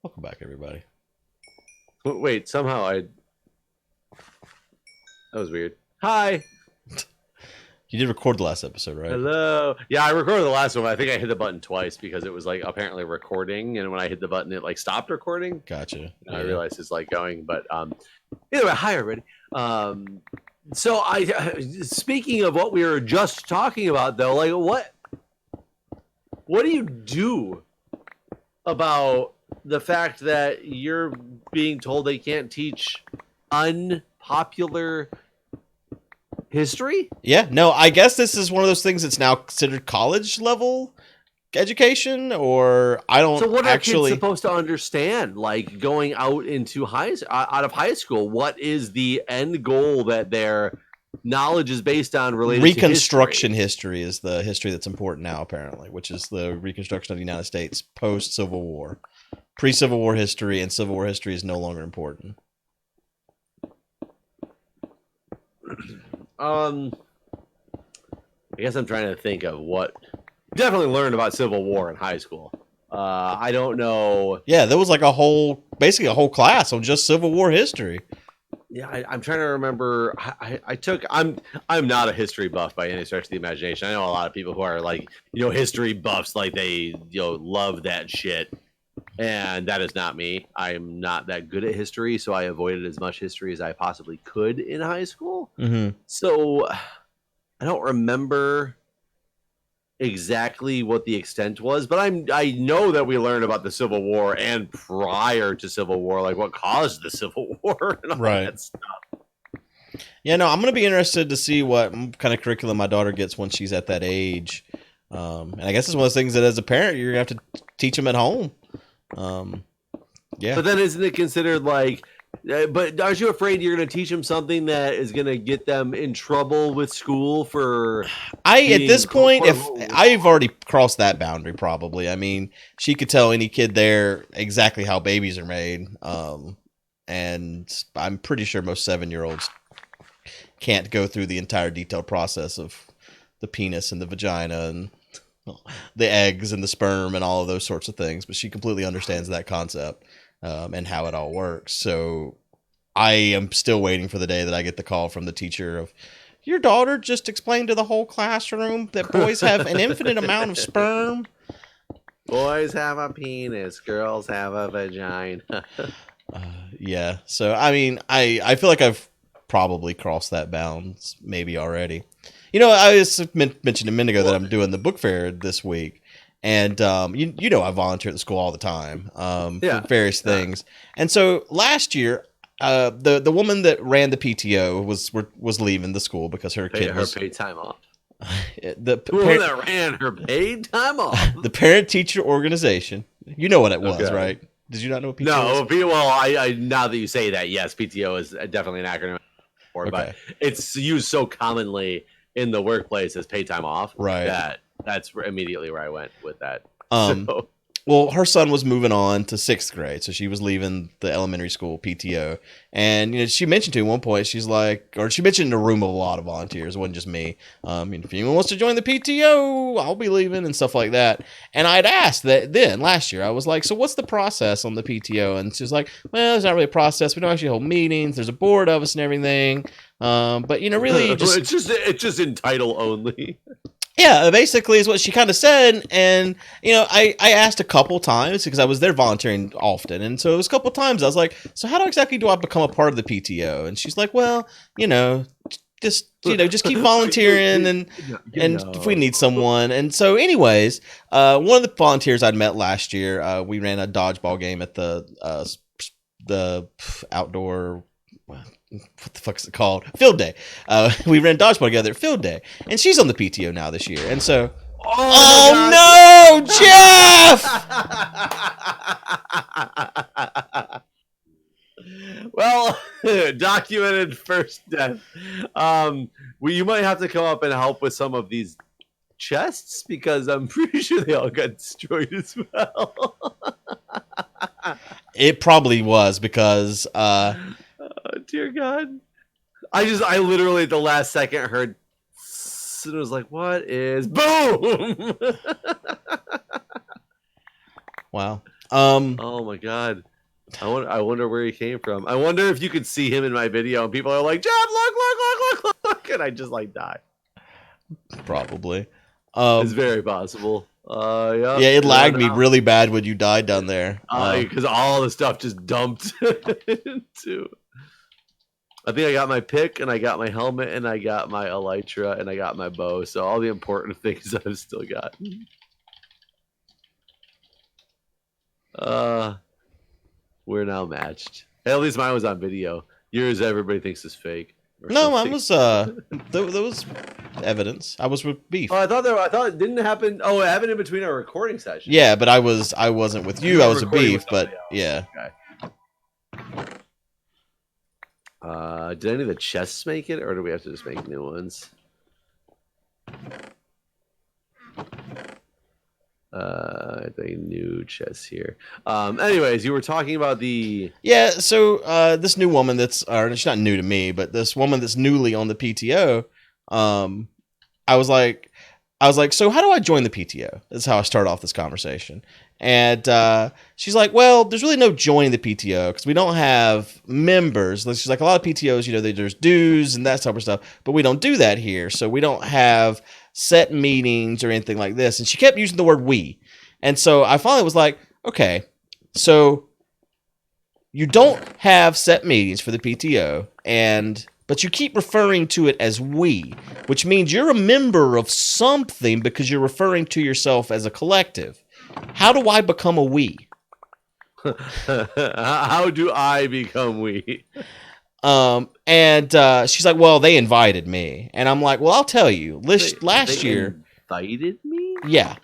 Welcome back, everybody. Wait, somehow that was weird. Hi. You did record the last episode, right? Hello. Yeah, I recorded the last one. I think I hit the button twice because it was like apparently recording, and when I hit the button, it like stopped recording. Gotcha. And I realized it's like going, but either way, hi everybody. So speaking of what we were just talking about, though, like what do you do about the fact that you're being told they can't teach unpopular history? Yeah, no, I guess this is one of those things that's now considered college level education, or I don't So what are actually. kids supposed to understand? Like going out into out of high school, what is the end goal that their knowledge is based on related Reconstruction to history is the history that's important now, apparently, which is the Reconstruction of the United States post Civil War. Pre-Civil War history and Civil War history is no longer important. I guess I'm trying to think of what. Definitely learned about Civil War in high school. I don't know. Yeah, there was like basically a whole class on just Civil War history. Yeah, I'm trying to remember. I'm not a history buff by any stretch of the imagination. I know a lot of people who are like, history buffs, like they, love that shit. And that is not me. I'm not that good at history, so I avoided as much history as I possibly could in high school. Mm-hmm. So I don't remember exactly what the extent was, but I know that we learned about the Civil War and prior to Civil War, like what caused the Civil War and all that stuff. Yeah, no, I'm going to be interested to see what kind of curriculum my daughter gets when she's at that age. And I guess it's one of those things that as a parent, you're going to have to teach them at home. Yeah. But then isn't it considered like, but aren't you afraid you're going to teach them something that is going to get them in trouble with school for at this point, if I've already crossed that boundary, probably. I mean, she could tell any kid there exactly how babies are made. And I'm pretty sure most 7-year-olds can't go through the entire detailed process of the penis and the vagina and the eggs and the sperm and all of those sorts of things, but she completely understands that concept and how it all works. So I am still waiting for the day that I get the call from the teacher of, your daughter just explained to the whole classroom that boys have an infinite amount of sperm. Boys have a penis, girls have a vagina. Yeah. So, I mean, I feel like I've probably crossed that bounds maybe already. I just mentioned a minute ago that I'm doing the book fair this week, and I volunteer at the school all the time for various things. And so last year, the woman that ran the PTO was leaving the school because her kid was paid time off. The woman that ran her paid time off. The parent teacher organization. You know what it was, right? Did you not know what PTO was? No, well, I now that you say that, yes, PTO is definitely an acronym for, but it's used so commonly in the workplace as paid time off, right? That's immediately where I went with that. Well, her son was moving on to 6th grade, so she was leaving the elementary school PTO. And she mentioned to me at one point, she's like, or she mentioned in a room of a lot of volunteers, it wasn't just me. If anyone wants to join the PTO, I'll be leaving and stuff like that. And I'd asked that then last year, I was like, so what's the process on the PTO? And she's like, well, there's not really a process. We don't actually hold meetings. There's a board of us and everything. But really, it's just in title only. Yeah, basically is what she kind of said. And, I asked a couple times because I was there volunteering often. And so it was a couple times I was like, so how exactly do I become a part of the PTO? And she's like, well, just keep volunteering and if we need someone. And so anyways, one of the volunteers I'd met last year, we ran a dodgeball game at the outdoor, what the fuck is it called? Field day. We ran dodgeball together at field day, and she's on the PTO now this year. And so, oh no, Jeff! Well, documented first death. You might have to come up and help with some of these chests because I'm pretty sure they all got destroyed as well. It probably was because. Oh, dear God. I literally at the last second heard and it was like, what is boom? Wow. Oh my god. I wonder where he came from. I wonder if you could see him in my video and people are like, John, look, and I just like die. Probably. It's very possible. Yeah. Yeah, it lagged me really bad when you died down there. Because all the stuff just dumped into. I think I got my pick, and I got my helmet, and I got my elytra, and I got my bow. So all the important things I've still got. We're now matched. Hey, at least mine was on video. Yours, everybody thinks is fake. No, mine was there was evidence. I was with Beef. Oh, I thought it didn't happen. Oh, it happened in between our recording session. Yeah, but I wasn't with you. I was with Beef, but yeah. Okay. Did any of the chests make it, or do we have to just make new ones? The new chest here. Anyways, you were talking about the so this new woman she's not new to me, but this woman that's newly on the PTO, I was like, so how do I join the PTO? That's how I start off this conversation. And she's like, well, there's really no joining the PTO because we don't have members. She's like, a lot of PTOs, there's dues and that type of stuff, but we don't do that here. So we don't have set meetings or anything like this. And she kept using the word we. And so I finally was like, okay, so you don't have set meetings for the PTO, but you keep referring to it as we, which means you're a member of something because you're referring to yourself as a collective. How do I become a we? How do I become we? And she's like, well, they invited me. And I'm like, well, I'll tell you. Last year. Invited me? Yeah.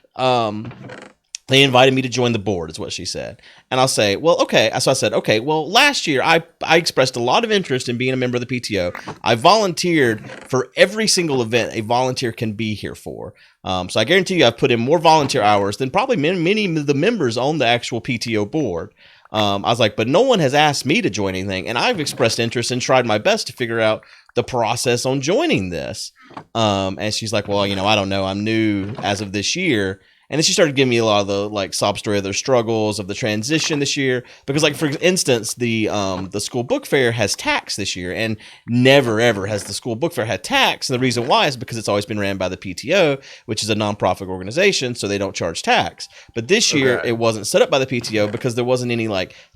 They invited me to join the board, is what she said. And I'll say, well, okay. So I said, okay, well, last year I expressed a lot of interest in being a member of the PTO. I volunteered for every single event a volunteer can be here for. So I guarantee you I've put in more volunteer hours than probably many of the members on the actual PTO board. I was like, but no one has asked me to join anything. And I've expressed interest and tried my best to figure out the process on joining this. And she's like, well, I don't know. I'm new as of this year. And then she started giving me a lot of the sob story of their struggles of the transition this year. Because for instance, the school book fair has tax this year, and never ever has the school book fair had tax. And the reason why is because it's always been ran by the PTO, which is a nonprofit organization, so they don't charge tax. But this year it wasn't set up by the PTO because there wasn't any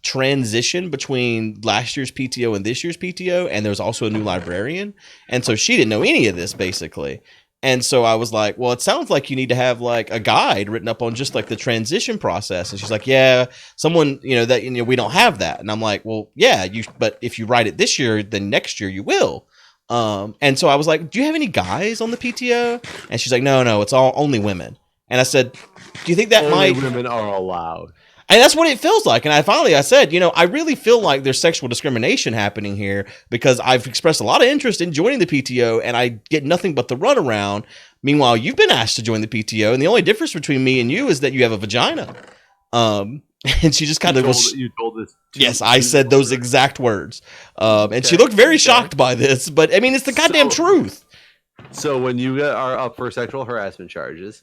transition between last year's PTO and this year's PTO, and there was also a new librarian, and so she didn't know any of this basically. And so I was like, well, it sounds like you need to have a guide written up on just the transition process. And she's like, yeah, someone, that, we don't have that. And I'm like, well, yeah, but if you write it this year, then next year you will. And so I was like, do you have any guys on the PTO? And she's like, no, it's only women. And I said, do you think that only women are allowed? And that's what it feels like. And I said, I really feel like there's sexual discrimination happening here because I've expressed a lot of interest in joining the PTO and I get nothing but the runaround. Meanwhile, you've been asked to join the PTO, and the only difference between me and you is that you have a vagina. And she just kind of was. You told this. Yes, I said those exact words. And she looked very shocked by this, but I mean, it's the goddamn truth. So when you are up for sexual harassment charges.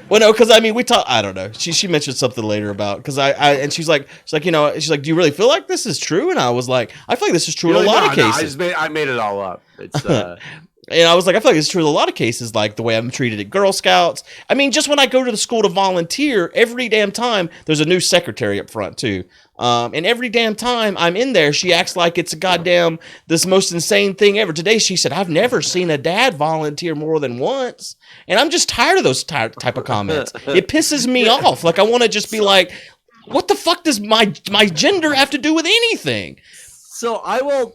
Well, no, because we talked. I don't know. She mentioned something later about because and she's like, do you really feel like this is true? And I was like, I feel like this is true in a lot of cases. I made it all up. It's And I was like, I feel like it's true in a lot of cases, like the way I'm treated at Girl Scouts. I mean, just when I go to the school to volunteer, every damn time there's a new secretary up front too. And every damn time I'm in there, she acts like it's this most insane thing ever. Today she said, I've never seen a dad volunteer more than once. And I'm just tired of those type of comments. It pisses me off. I want to just be like, what the fuck does my gender have to do with anything? So I will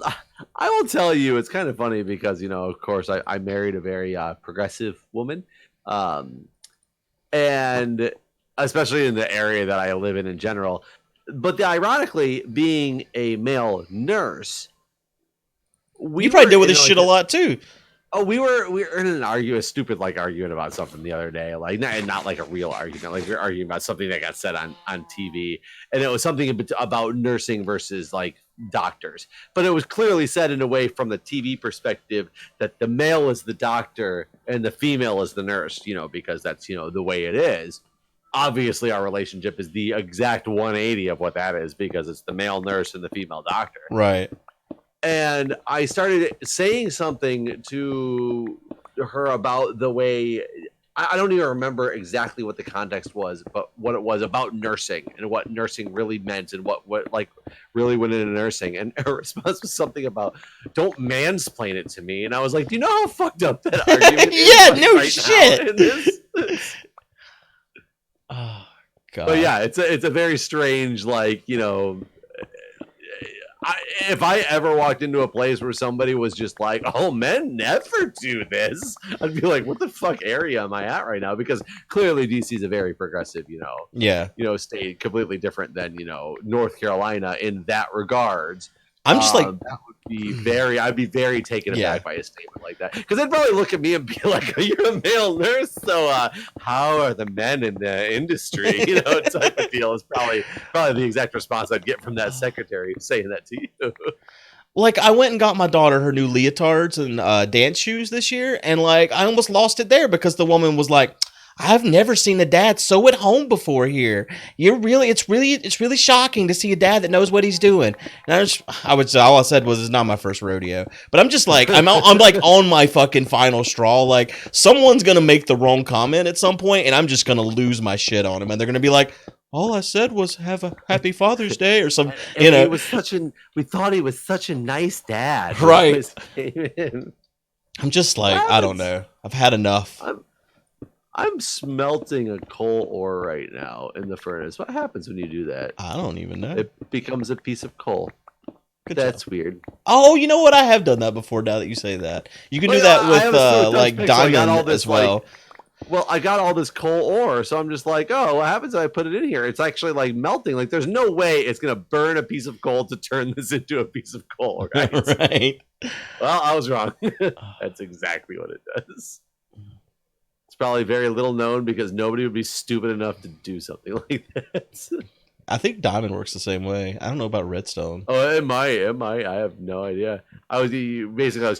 tell you, it's kind of funny because, of course, I married a very progressive woman. And especially in the area that I live in general. But ironically, being a male nurse, you probably deal with this shit a lot too. Oh, we were in a stupid argument about something the other day, not like a real argument, we were arguing about something that got said on TV, and it was something about nursing versus doctors, but it was clearly said in a way from the TV perspective that the male is the doctor and the female is the nurse, because that's the way it is. obviously our relationship is the exact 180 of what that is, because it's the male nurse and the female doctor. Right. And I started saying something to her about the way, I don't even remember exactly what the context was, but what it was about nursing and what nursing really meant and what like really went into nursing. And her response was something about, don't mansplain it to me. And I was like, do you know how fucked up that argument is? Yeah, like, no right shit. Oh, God. But yeah, it's a very strange, like, if I ever walked into a place where somebody was just like, "Oh, men never do this," I'd be like, "What the fuck area am I at right now?" Because clearly DC is a very progressive, state, completely different than North Carolina in that regards. I'm just like, that would be I'd be very taken aback by a statement like that, because they'd probably look at me and be like, "You're a male nurse, so how are the men in the industry?" Type of deal is probably the exact response I'd get from that secretary saying that to you. Like, I went and got my daughter her new leotards and dance shoes this year, and like I almost lost it there because the woman was like, I've never seen a dad so at home before here. It's really shocking to see a dad that knows what he's doing. And all I said was, it's not my first rodeo. But I'm just like, I'm like on my fucking final straw. Like, someone's going to make the wrong comment at some point, and I'm just going to lose my shit on him. And they're going to be like, all I said was have a happy Father's Day or some, It was we thought he was such a nice dad. Right. I'm just like, I don't know. I've had enough. I'm smelting a coal ore right now in the furnace. What happens when you do that? I don't even know. It becomes a piece of coal. That's weird. Oh, you know what? I have done that before. Now that you say that, you can do that with like diamond as well. Well, I got all this coal ore, so I'm just like, oh, what happens if I put it in here? It's actually like melting. Like, there's no way it's gonna burn a piece of coal to turn this into a piece of coal, right? Right. Well, I was wrong. That's exactly what it does. It's probably very little known because nobody would be stupid enough to do something like that. I think diamond works the same way. I don't know about redstone. Oh, it might. I have no idea. I was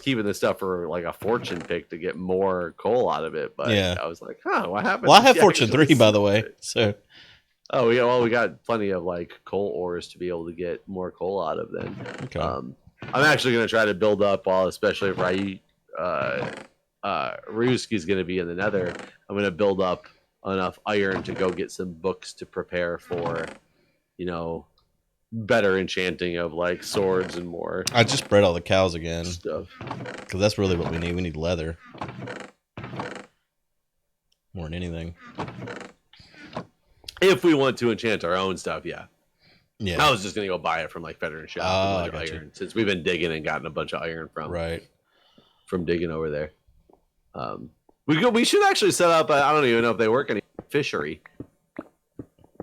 keeping this stuff for like a fortune pick to get more coal out of it, but yeah. I was like, what happened? Well, I have fortune 3, by the way. So. Oh yeah, well, we got plenty of like coal ores to be able to get more coal out of. Then, okay. I'm actually going to try to build up, especially if Ryusuke's going to be in the Nether. I'm going to build up enough iron to go get some books to prepare for, better enchanting of like swords and more. I just bred all the cows again. Stuff. Because that's really what we need. We need leather. More than anything. If we want to enchant our own stuff, yeah. Yeah. I was just going to go buy it from like Veteran Shop and iron, since we've been digging and gotten a bunch of iron from digging over there. We should actually set up. I don't even know if they work any fishery.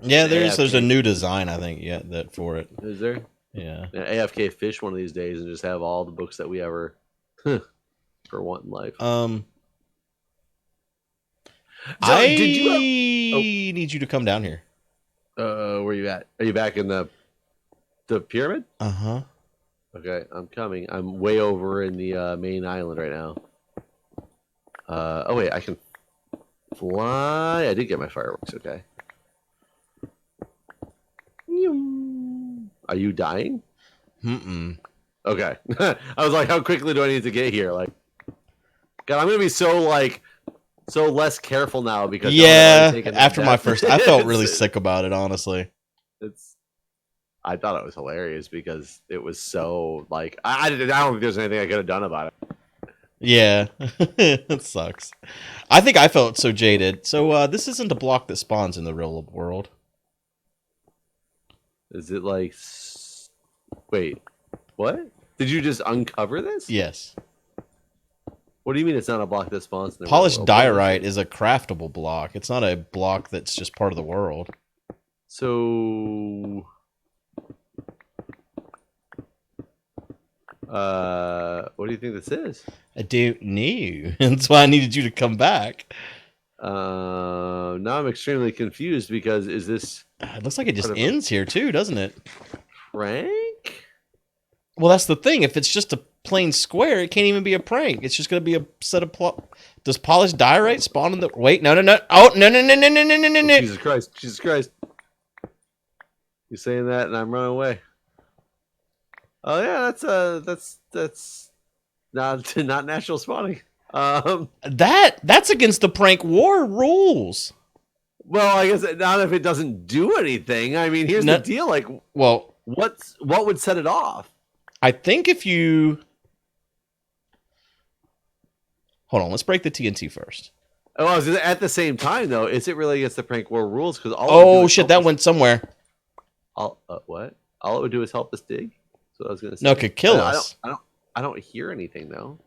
Yeah, there's a new design I think for it. Is there? Yeah. AFK fish one of these days and just have all the books that we ever for want in life. I need you to come down here. Where are you at? Are you back in the pyramid? Uh-huh. Okay, I'm coming. I'm way over in the main island right now. Oh wait, I can fly. I did get my fireworks. Okay. Are you dying? Mm-mm. Okay. I was like, how quickly do I need to get here? Like, God, I'm gonna be so less careful now because after my first, I felt really sick about it. Honestly, I thought it was hilarious because it was so like I don't think there's anything I could have done about it. Yeah, it sucks. I think I felt so jaded. So this isn't a block that spawns in the real world. Is it like? Wait, what? Did you just uncover this? Yes. What do you mean it's not a block that spawns in the Polished real world? diorite is a craftable block. It's not a block that's just part of the world. So, what do you think this is? I don't know. That's why I needed you to come back. Now I'm extremely confused because is this? It looks like it just ends here too, doesn't it? Frank? Well, that's the thing. If it's just a plain square, it can't even be a prank. It's just going to be a set of... Does polished diorite spawn in the... Wait, no. Oh, no. Jesus Christ. You're saying that and I'm running away. Oh, yeah, that's not natural spawning. That's against the prank war rules. Well, I guess not if it doesn't do anything. I mean, here's the deal. Like, well, what would set it off? I think if you... Hold on, let's break the TNT first. Oh, at the same time, though, is it really against the prank war rules? Because oh shit, that went somewhere. What? All it would do is help us dig. So I was gonna say. No, it could kill us. I don't hear anything though.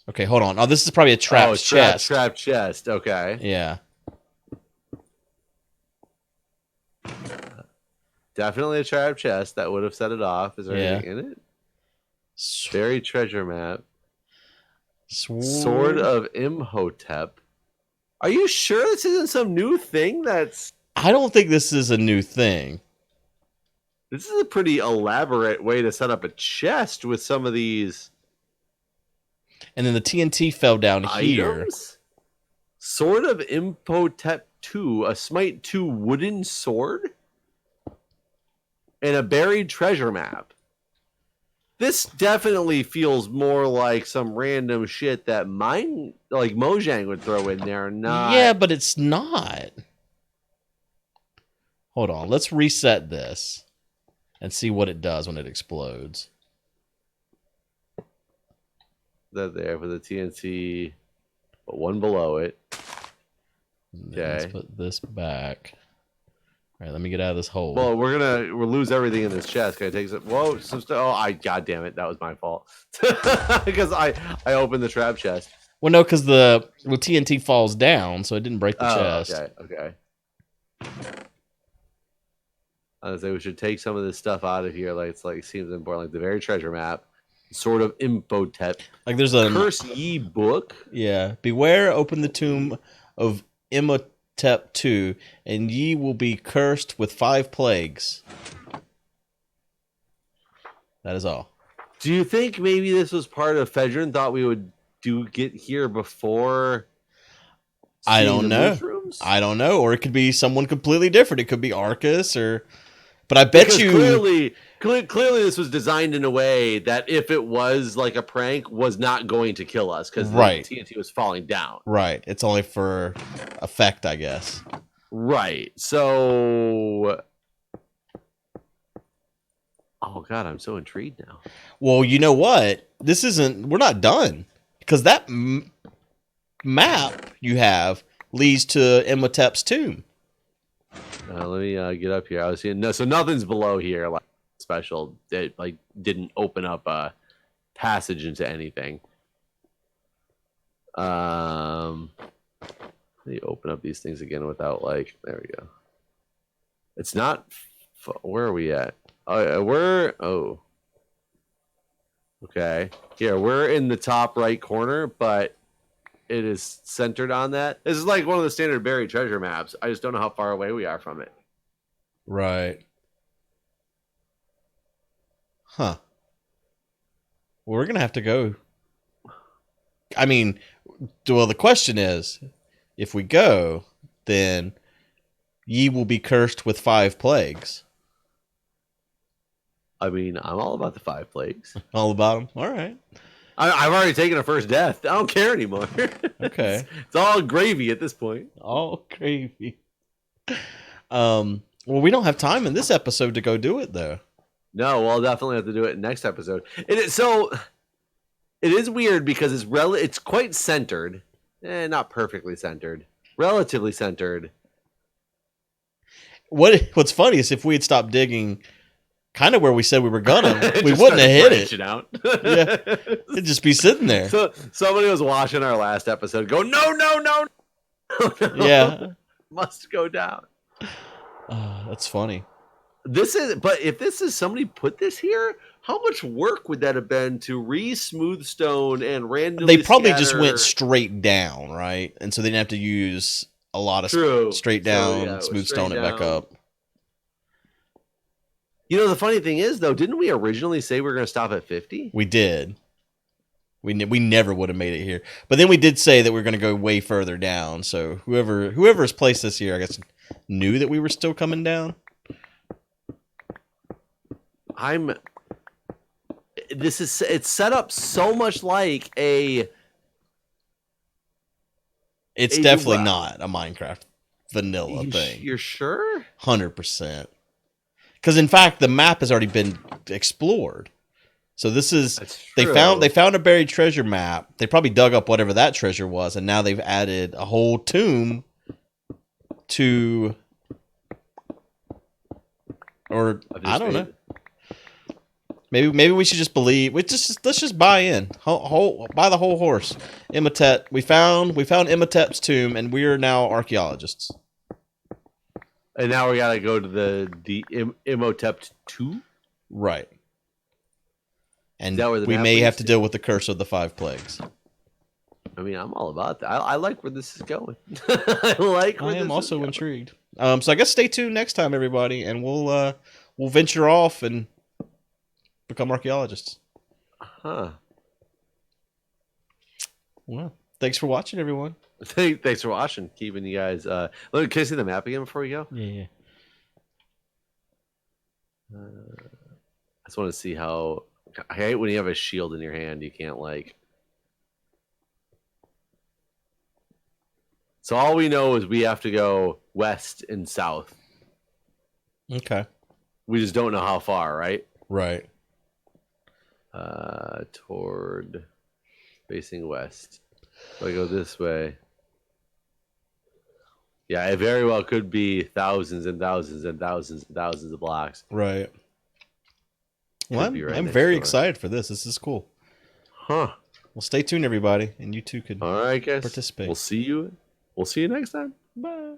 Okay, hold on. Oh, this is probably a trapped chest. Trapped chest. Okay. Yeah. Definitely a trapped chest that would have set it off. Is there anything in it? Buried treasure map. Sword of Imhotep. Are you sure this isn't some new thing that's... I don't think this is a new thing. This is a pretty elaborate way to set up a chest with some of these... And then the TNT fell down items? here. Sword of Imhotep 2, a Smite 2 wooden sword, and a buried treasure map. This definitely feels more like some random shit that Mojang would throw in there. Not... Yeah, but it's not. Hold on. Let's reset this and see what it does when it explodes. That there for the TNT, but one below it. Okay. Let's put this back. All right, let me get out of this hole. Well, we'll lose everything in this chest. Can I take some? Whoa, some stuff. Oh, God damn it, that was my fault because I opened the trap chest. Well, no, because the TNT falls down, so it didn't break the chest. Okay. I would say we should take some of this stuff out of here. Seems important. Like the very treasure map, sort of Imhotep. Like there's a curse ye book. Yeah, beware. Open the tomb of Imhotep 2, and ye will be cursed with 5 plagues. That is all. Do you think maybe this was part of Fedrin thought we would get here before? I don't know. I don't know. Or it could be someone completely different. It could be Arcus or... But I bet you... Clearly this was designed in a way that if it was like a prank, was not going to kill us because the TNT was falling down. Right. It's only for effect, I guess. Right. So... Oh, God, I'm so intrigued now. Well, you know what? We're not done. Because that map you have leads to Imhotep's tomb. Let me get up here. I was seeing... No, so nothing's below here. Special that didn't open up a passage into anything. Let me open up these things again without there we go. It's not where are we at? Okay. Here, we're in the top right corner, but it is centered on that. This is like one of the standard buried treasure maps. I just don't know how far away we are from it. Right. Huh. Well, we're going to have to go. I mean, well, the question is, if we go, then ye will be cursed with 5 plagues. I mean, I'm all about the 5 plagues. All about them? All right. I've already taken a first death. I don't care anymore. Okay. It's all gravy at this point. All gravy. Well, we don't have time in this episode to go do it, though. No, we'll definitely have to do it next episode. It is weird because it's quite centered. Not perfectly centered. Relatively centered. What's funny is if we had stopped digging kind of where we said we were gonna, we wouldn't have hit it. Out. Yeah. It'd just be sitting there. So somebody was watching our last episode go, no. Yeah. Must go down. That's funny. But if this is somebody put this here, how much work would that have been to re-smooth stone and randomly They probably scatter... just went straight down, right? And so they didn't have to use a lot of straight down, smooth stone it back up. You know, the funny thing is, though, didn't we originally say we were going to stop at 50? We did. We never would have made it here. But then we did say that we are going to go way further down. So whoever's placed this here, I guess, knew that we were still coming down. It's set up so much like a... It's definitely not a Minecraft vanilla thing. You're sure? 100%. Because in fact, the map has already been explored. So this is they found a buried treasure map. They probably dug up whatever that treasure was, and now they've added a whole tomb to, or I don't know. Maybe we should just believe. Let's just buy in. Buy the whole horse. Imhotep. We found Imhotep's tomb, and we are now archaeologists. And now we gotta go to the Imhotep 2? Right. And we may have to deal with the curse of the 5 plagues. I mean, I'm all about that. I like where this is going. I am also intrigued. So I guess stay tuned next time, everybody, and we'll venture off and become archaeologists. Huh. Well, thanks for watching, everyone. Thanks for watching. Keeping you guys. Can I see the map again before we go? Yeah. I just want to see how. I hate when you have a shield in your hand. You can't like. So all we know is we have to go west and south. Okay. We just don't know how far, right? Right. Toward facing west. So I go this way. Yeah, it very well could be thousands and thousands and thousands and thousands of blocks. Right. Well, I'm very excited for this. This is cool. Huh. Well, stay tuned, everybody, and you too could all right, guys. participate. We'll see you next time. Bye.